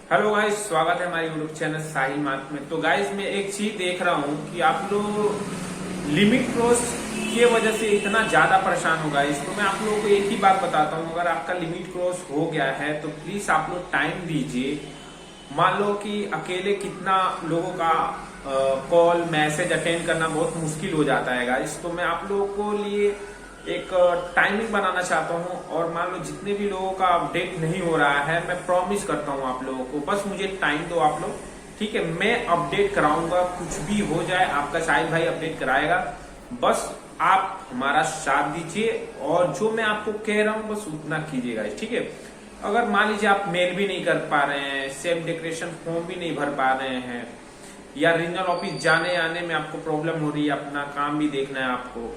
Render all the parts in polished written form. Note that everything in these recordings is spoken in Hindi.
हेलो गाइस, स्वागत है हमारे यूट्यूब चैनल साहिल मार्क में। तो गाइस मैं एक चीज देख रहा हूँ कि आप लोग लिमिट क्रॉस की वजह से इतना ज्यादा परेशान हो गाइस। तो मैं आप लोगों को एक ही बात बताता हूँ, अगर आपका लिमिट क्रॉस हो गया है तो प्लीज आप लोग टाइम दीजिए। मान लो कि अकेले कितना लोगों का कॉल मैसेज अटेंड करना बहुत मुश्किल हो जाता है गाइस। तो मैं आप लोगों को लिए एक टाइमिंग बनाना चाहता हूँ, और मान लो जितने भी लोगों का अपडेट नहीं हो रहा है, मैं प्रॉमिस करता हूँ आप लोगों को, बस मुझे टाइम दो आप लोग, ठीक है। मैं अपडेट कराऊंगा, कुछ भी हो जाए आपका साहिल भाई अपडेट कराएगा। बस आप हमारा साथ दीजिए, और जो मैं आपको कह रहा हूँ बस उतना कीजिएगा, ठीक है। अगर मान लीजिए आप मेल भी नहीं कर पा रहे हैं, सेल्फ डिक्लेरेशन फॉर्म भी नहीं भर पा रहे हैं, या रीजनल ऑफिस जाने आने में आपको प्रॉब्लम हो रही है, अपना काम भी देखना है आपको,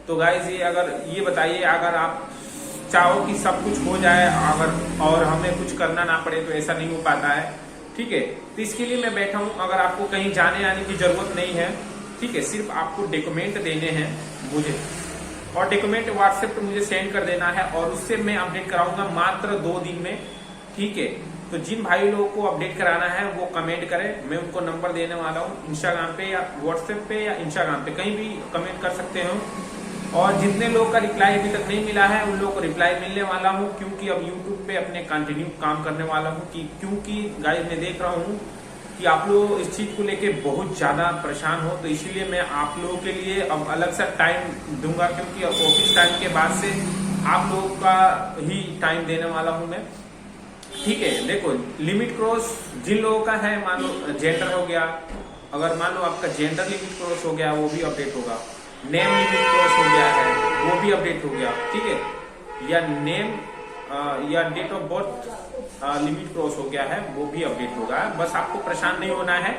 तो गाइज ये बताइए, अगर आप चाहो कि सब कुछ हो जाए अगर और हमें कुछ करना ना पड़े, तो ऐसा नहीं हो पाता है, ठीक है। तो इसके लिए मैं बैठा हूँ। अगर आपको कहीं जाने आने की जरूरत नहीं है, ठीक है, सिर्फ आपको डॉक्यूमेंट देने हैं मुझे, और डॉक्यूमेंट व्हाट्सएप पे मुझे सेंड कर देना है, और उससे मैं अपडेट कराऊंगा मात्र 2 दिन में, ठीक है। तो जिन भाई लोगों को अपडेट कराना है वो कमेंट करें, मैं उनको नंबर देने वाला हूँ। इंस्टाग्राम पे या व्हाट्सएप पे या इंस्टाग्राम पे कहीं भी कमेंट कर सकते हो। और जितने लोग का रिप्लाई अभी तक नहीं मिला है उन लोगों को रिप्लाई मिलने वाला हूँ, क्योंकि अब यूट्यूब पे अपने कंटिन्यू काम करने वाला हूँ। क्योंकि गाइस मैं देख रहा हूँ कि आप लोग इस चीज को लेके बहुत ज्यादा परेशान हो, तो इसीलिए मैं आप लोगों के लिए अब अलग सा टाइम दूंगा, क्योंकि ऑफिस टाइम के बाद से आप लोगों का ही टाइम देने वाला हूँ मैं, ठीक है। देखो, लिमिट क्रॉस जिन लोगों का है, मान लो जेंडर हो गया, अगर मान लो आपका जेंडर लिमिट क्रॉस हो गया वो भी अपडेट होगा, नेम लिमिट क्रॉस हो गया है वो भी अपडेट हो गया, ठीक है, या नेम या date of birth limit cross हो गया है वो भी अपडेट होगा। बस आपको परेशान नहीं होना है,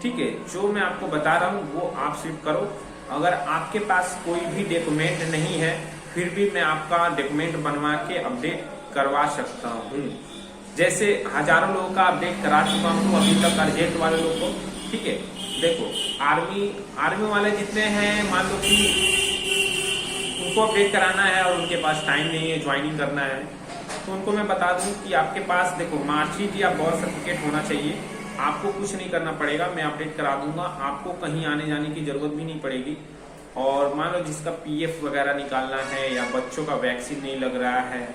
ठीक है। जो मैं आपको बता रहा हूँ वो आप सिर्फ करो। अगर आपके पास कोई भी डॉक्यूमेंट नहीं है, फिर भी मैं आपका डॉक्यूमेंट बनवा के अपडेट करवा सकता हूँ। जैसे हजारों लोगों का अपडेट करा चुका हूँ अभी तक, अर्जेंट वाले लोगों को, ठीक है। देखो, आर्मी वाले जितने हैं, मान लो कि उनको अपडेट कराना है और उनके पास टाइम नहीं है, ज्वाइनिंग करना है, तो उनको मैं बता दूं कि आपके पास देखो मार्कशीट या बर्थ सर्टिफिकेट होना चाहिए। आपको कुछ नहीं करना पड़ेगा, मैं अपडेट करा दूंगा, आपको कहीं आने जाने की जरूरत भी नहीं पड़ेगी। और मान लो जिसका पीएफ वगैरह निकालना है, या बच्चों का वैक्सीन नहीं लग रहा है,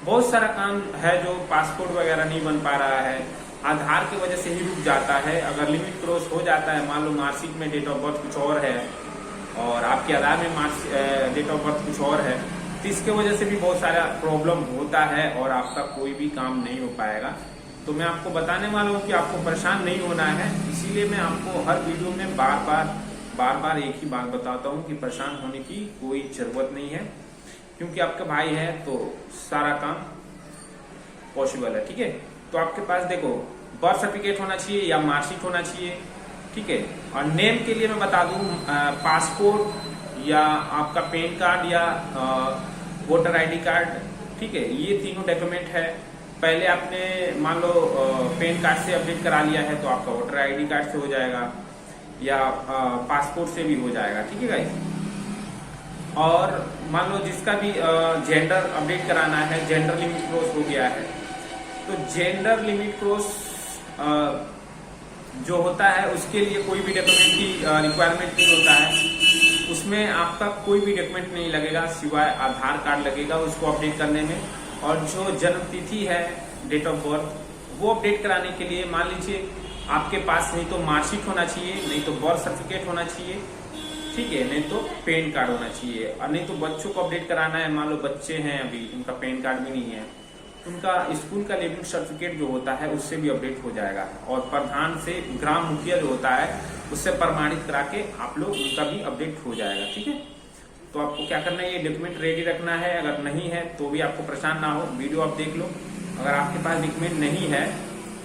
बहुत सारा काम है, जो पासपोर्ट वगैरह नहीं बन पा रहा है, आधार की वजह से ही रुक जाता है। अगर लिमिट क्रॉस हो जाता है, मान लो मार्कशीट में डेट ऑफ बर्थ कुछ और है और आपके आधार में डेट ऑफ बर्थ कुछ और है, तो इसके वजह से भी बहुत सारा प्रॉब्लम होता है और आपका कोई भी काम नहीं हो पाएगा। तो मैं आपको बताने वाला हूँ कि आपको परेशान नहीं होना है, इसीलिए मैं आपको हर वीडियो में बार बार एक ही बात बताता हूँ कि परेशान होने की कोई जरूरत नहीं है, क्योंकि आपका भाई है तो सारा काम पॉसिबल है, ठीक है। तो आपके पास देखो बर्थ सर्टिफिकेट होना चाहिए या मार्कशीट होना चाहिए, ठीक है। और नेम के लिए मैं बता दूं, पासपोर्ट या आपका पैन कार्ड या वोटर आईडी कार्ड, ठीक है, ये तीनों डॉक्यूमेंट है। पहले आपने मान लो पैन कार्ड से अपडेट करा लिया है तो आपका वोटर आईडी कार्ड से हो जाएगा, या पासपोर्ट से भी हो जाएगा, ठीक है गाइस। और मान लो जिसका भी जेंडर अपडेट कराना है, जेंडर लिमिट क्रॉस हो गया है, तो जेंडर लिमिट क्रॉस जो होता है उसके लिए कोई भी डॉक्यूमेंट की रिक्वायरमेंट नहीं होता है। उसमें आपका कोई भी डॉक्यूमेंट नहीं लगेगा, सिवाय आधार कार्ड लगेगा उसको अपडेट करने में। और जो जन्म तिथि है, डेट ऑफ बर्थ, वो अपडेट कराने के लिए मान लीजिए आपके पास नहीं तो मार्कशीट होना चाहिए, नहीं तो बर्थ सर्टिफिकेट होना चाहिए, ठीक है, नहीं तो पैन कार्ड होना चाहिए। और नहीं तो बच्चों को अपडेट कराना है, मान लो बच्चे हैं अभी उनका पैन कार्ड भी नहीं है, उनका स्कूल का लिविंग सर्टिफिकेट जो होता है उससे भी अपडेट हो जाएगा। और प्रधान से ग्राम मुखिया जो होता है उससे प्रमाणित करा के आप लोग उनका भी अपडेट हो जाएगा, ठीक है। तो आपको क्या करना है, ये डॉक्यूमेंट रेडी रखना है। अगर नहीं है तो भी आपको परेशान ना हो, वीडियो आप देख लो। अगर आपके पास डॉक्यूमेंट नहीं है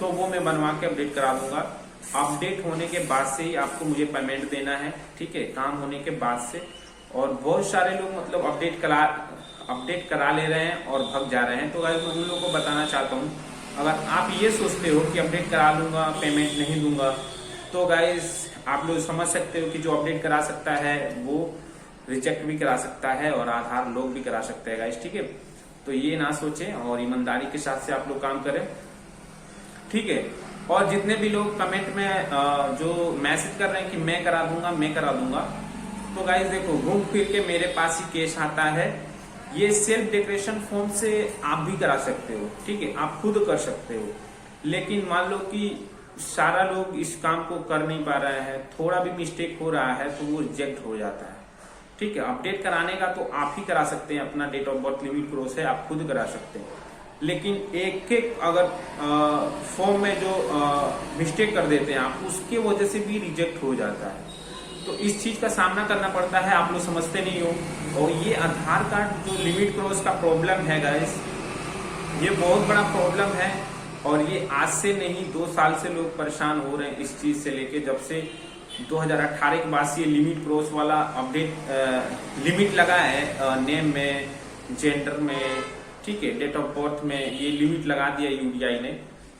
तो वो मैं बनवा के अपडेट करा दूंगा। अपडेट होने के बाद से ही आपको मुझे पेमेंट देना है, ठीक है, काम होने के बाद से। और बहुत सारे लोग मतलब अपडेट करा ले रहे हैं और भग जा रहे हैं। तो गाइस मैं उन लोगों को बताना चाहता हूँ, अगर आप ये सोचते हो कि अपडेट करा लूंगा पेमेंट नहीं दूंगा, तो गाइस आप लोग समझ सकते हो कि जो अपडेट करा सकता है वो रिजेक्ट भी करा सकता है और आधार लोग भी करा सकते हैं गाइस, ठीक है। तो ये ना सोचें और ईमानदारी के साथ से आप लोग काम करें, ठीक है। और जितने भी लोग कमेंट में जो मैसेज कर रहे हैं कि मैं करा दूंगा, तो गाइस देखो, घूम फिर के मेरे पास ही केस आता है। ये सेल्फ डेकोरेशन फॉर्म से आप भी करा सकते हो, ठीक है, आप खुद कर सकते हो। लेकिन मान लो कि सारा लोग इस काम को कर नहीं पा रहे हैं, थोड़ा भी मिस्टेक हो रहा है तो वो रिजेक्ट हो जाता है, ठीक है। अपडेट कराने का तो आप ही करा सकते हैं, अपना date of birth limit cross है, आप खुद करा सकते हैं। लेकिन एक एक अगर फॉर्म में जो मिस्टेक कर देते हैं आप, उसके वजह से भी रिजेक्ट हो जाता है। तो इस चीज का सामना करना पड़ता है, आप लोग समझते नहीं हो। और ये आधार कार्ड जो लिमिट क्रॉस का प्रॉब्लम है गाइस, ये बहुत बड़ा प्रॉब्लम है। और ये आज से नहीं, 2 साल से लोग परेशान हो रहे हैं इस चीज से लेके, जब से 2018 के बाद से ये लिमिट क्रॉस वाला अपडेट लिमिट लगा है, नेम में, जेंडर में, ठीक है, डेट ऑफ बर्थ में ये लिमिट लगा दिया यूडीआई ने।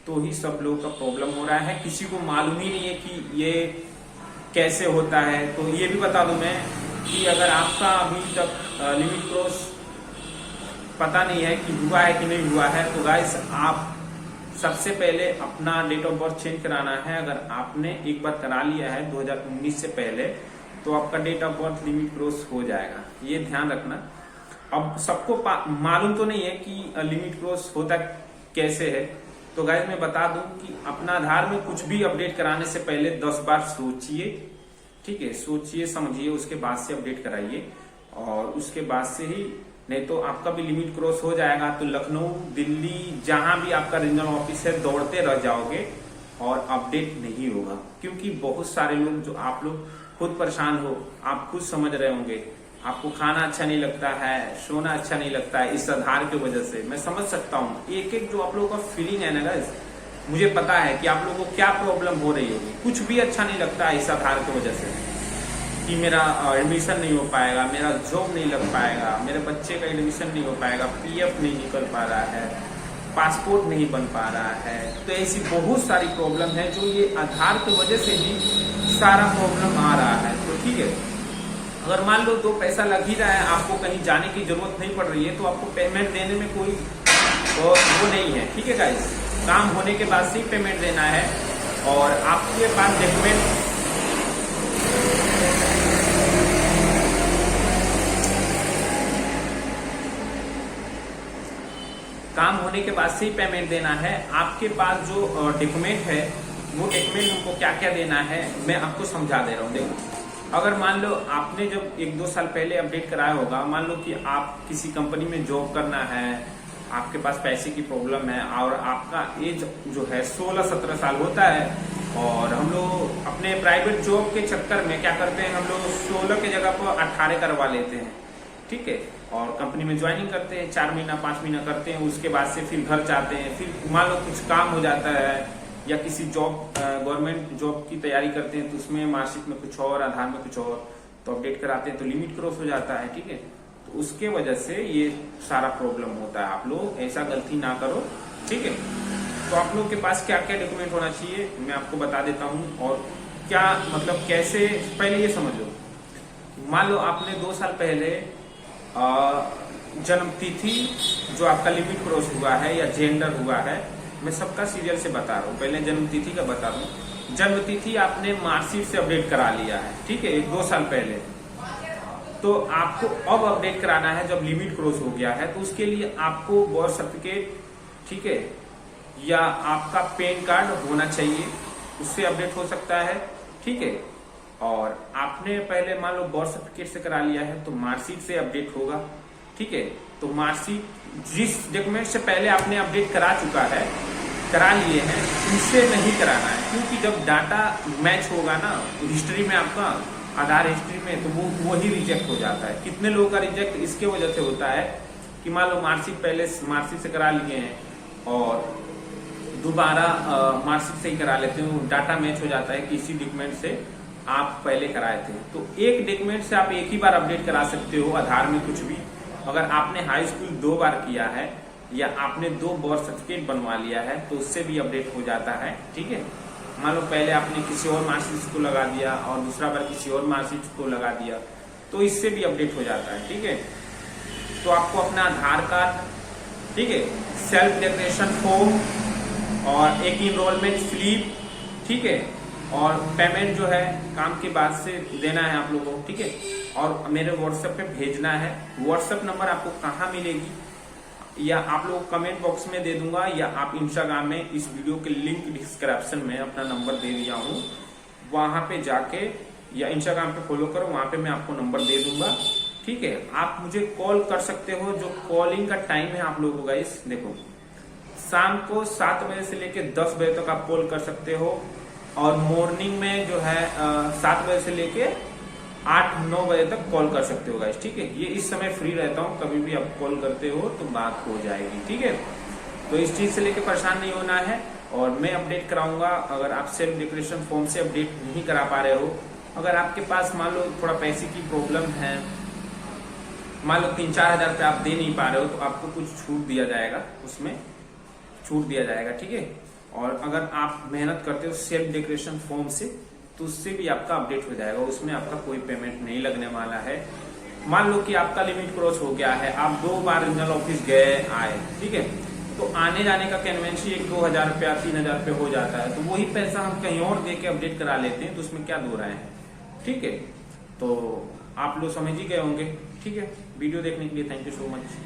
तो ही सब लोग का प्रॉब्लम हो रहा है, किसी को मालूम ही नहीं है कि ये कैसे होता है। तो ये भी बता दूं मैं कि अगर आपका अभी तक लिमिट क्रॉस पता नहीं है कि हुआ है कि नहीं हुआ है, तो गाइस आप सबसे पहले अपना डेट ऑफ बर्थ चेंज कराना है। अगर आपने एक बार करा लिया है 2019 से पहले, तो आपका date of birth limit cross हो जाएगा, ये ध्यान रखना। अब सबको मालूम तो नहीं है कि लिमिट क्रॉस होता कैसे है। तो गाइस मैं बता दूं कि अपना आधार में कुछ भी अपडेट कराने से पहले 10 बार सोचिए, ठीक है, सोचिए समझिए, उसके बाद से अपडेट कराइए। और उसके बाद से ही, नहीं तो आपका भी लिमिट क्रॉस हो जाएगा तो लखनऊ, दिल्ली, जहां भी आपका रीजनल ऑफिस है, दौड़ते रह जाओगे और अपडेट नहीं होगा। क्योंकि बहुत सारे लोग, जो आप लोग खुद परेशान हो, आप खुद समझ रहे होंगे, आपको खाना अच्छा नहीं लगता है, सोना अच्छा नहीं लगता है इस आधार की वजह से। मैं समझ सकता हूँ एक एक जो आप लोगों का फीलिंग है ना गाइस, मुझे पता है कि आप लोगों को क्या प्रॉब्लम हो रही होगी। कुछ भी अच्छा नहीं लगता है इस आधार की वजह से, कि मेरा एडमिशन नहीं हो पाएगा, मेरा जॉब नहीं लग पाएगा, मेरे बच्चे का एडमिशन नहीं हो पाएगा, पीएफ नहीं निकल पा रहा है, पासपोर्ट नहीं बन पा रहा है। तो ऐसी बहुत सारी प्रॉब्लम है जो ये आधार की वजह से ही सारा प्रॉब्लम आ रहा है। तो ठीक है, अगर मान लो 2 पैसा लग ही रहा है, आपको कहीं जाने की जरूरत नहीं पड़ रही है, तो आपको पेमेंट देने में कोई वो नहीं है, ठीक है गाइस। काम होने के बाद से ही पेमेंट देना है। और आपके पास डॉक्यूमेंट काम होने के बाद से ही पेमेंट देना है। आपके पास जो डॉक्यूमेंट है, वो डॉक्यूमेंट हमको क्या क्या देना है, मैं आपको समझा दे रहा हूँ। देखो, अगर मान लो आपने जब 1-2 साल पहले अपडेट कराया होगा, मान लो कि आप किसी कंपनी में जॉब करना है, आपके पास पैसे की प्रॉब्लम है और आपका एज जो है 16-17 साल होता है, और हम लोग अपने प्राइवेट जॉब के चक्कर में क्या करते हैं, हम लोग 16 की जगह पर 18 करवा लेते हैं, ठीक है, और कंपनी में ज्वाइनिंग करते हैं, 4 महीना 5 महीना करते हैं, उसके बाद से फिर घर जाते हैं। फिर मान लो कुछ काम हो जाता है या किसी जॉब, गवर्नमेंट जॉब की तैयारी करते हैं, तो उसमें मार्कशीट में कुछ और, आधार में कुछ और, तो अपडेट कराते हैं तो लिमिट क्रॉस हो जाता है, ठीक है। तो उसके वजह से ये सारा प्रॉब्लम होता है। आप लोग ऐसा गलती ना करो, ठीक है। तो आप लोग के पास क्या क्या डॉक्यूमेंट होना चाहिए मैं आपको बता देता हूँ, और क्या मतलब कैसे, पहले ये समझ लो। मान लो आपने 2 साल पहले जन्म तिथि जो आपका लिमिट क्रॉस हुआ है या जेंडर हुआ है, मैं सबका सीरियल से बता रहा हूँ। पहले जन्म तिथि का बता दूं। जन्म तिथि आपने मार्कशीट से अपडेट करा लिया है, ठीक है, 1-2 साल पहले, तो आपको अब अपडेट कराना है जब लिमिट क्रॉस हो गया है। तो उसके लिए आपको बर्थ सर्टिफिकेट, ठीक है, या आपका पैन कार्ड होना चाहिए, उससे अपडेट हो सकता है, ठीक है। और आपने पहले मान लो बर्थ सर्टिफिकेट से करा लिया है, तो मार्कशीट से अपडेट होगा, ठीक है। तो मार्कशीट जिस डॉक्यूमेंट से पहले आपने अपडेट करा चुका है, करा लिए हैं, उनसे नहीं कराना है। क्योंकि जब डाटा मैच होगा ना हिस्ट्री में, आपका आधार हिस्ट्री में, तो वो ही रिजेक्ट हो जाता है। कितने लोगों का रिजेक्ट इसके वजह से होता है कि मान लो मार्कशीट पहले मार्कशीट से करा लिए हैं और दोबारा मार्कशीट से ही करा लेते हैं, डाटा मैच हो जाता है किसी डॉक्यूमेंट से आप पहले कराए थे। तो एक डॉक्यूमेंट से आप एक ही बार अपडेट करा सकते हो आधार में कुछ भी। अगर आपने हाई स्कूल 2 बार किया है या आपने 2 बर्थ सर्टिफिकेट बनवा लिया है, तो उससे भी अपडेट हो जाता है, ठीक है। मान लो पहले आपने किसी और मार्कशीट को लगा दिया और दूसरा बार किसी और मार्कशीट को लगा दिया, तो इससे भी अपडेट हो जाता है, ठीक है। तो आपको अपना आधार कार्ड, ठीक है, सेल्फ डिक्लेरेशन फॉर्म और एक इनरोलमेंट स्लिप, ठीक है, और पेमेंट जो है काम के बाद से देना है आप लोगों को, ठीक है, और मेरे व्हाट्सएप पे भेजना है। व्हाट्सएप नंबर आपको कहाँ मिलेगी, या आप लोग कमेंट बॉक्स में दे दूंगा, या आप इंस्टाग्राम में इस वीडियो के लिंक डिस्क्रिप्शन में अपना नंबर दे दिया हूँ, वहां पे जाके या इंस्टाग्राम पे फॉलो करो, वहां पे मैं आपको नंबर दे दूंगा, ठीक है। आप मुझे कॉल कर सकते हो। जो कॉलिंग का टाइम है आप लोगों को गाइस, देखो शाम को 7 बजे से लेके 10 बजे तक आप कॉल कर सकते हो, और मॉर्निंग में जो है 7 बजे से लेके 8-9 बजे तक कॉल कर सकते हो गाइस, ठीक है। ये इस समय फ्री रहता हूँ, कभी भी आप कॉल करते हो तो बात हो जाएगी, ठीक है। तो इस चीज से लेके परेशान नहीं होना है, और मैं अपडेट कराऊंगा। अगर आप सेल्फ डिक्लेरेशन फॉर्म से अपडेट नहीं करा पा रहे हो, अगर आपके पास मान लो थोड़ा पैसे की प्रॉब्लम है, मान लो 3-4 हजार रुपये आप दे नहीं पा रहे हो, तो आपको कुछ छूट दिया जाएगा, उसमें छूट दिया जाएगा, ठीक है। और अगर आप मेहनत करते हो सेल्फ डिक्लेरेशन फॉर्म से, तो उससे भी आपका अपडेट हो जाएगा, उसमें आपका कोई पेमेंट नहीं लगने वाला है। मान लो कि आपका लिमिट क्रॉस हो गया है, आप 2 बार रीजनल ऑफिस गए आए, ठीक है, तो आने जाने का कन्वेंसी 1-2 हजार रुपया 3 हजार रुपये हो जाता है, तो वही पैसा हम कहीं और दे के अपडेट करा लेते हैं, तो उसमें क्या दो रहे हैं, ठीक है। तो आप लोग समझ ही गए होंगे, ठीक है। वीडियो देखने के लिए थैंक यू सो मच।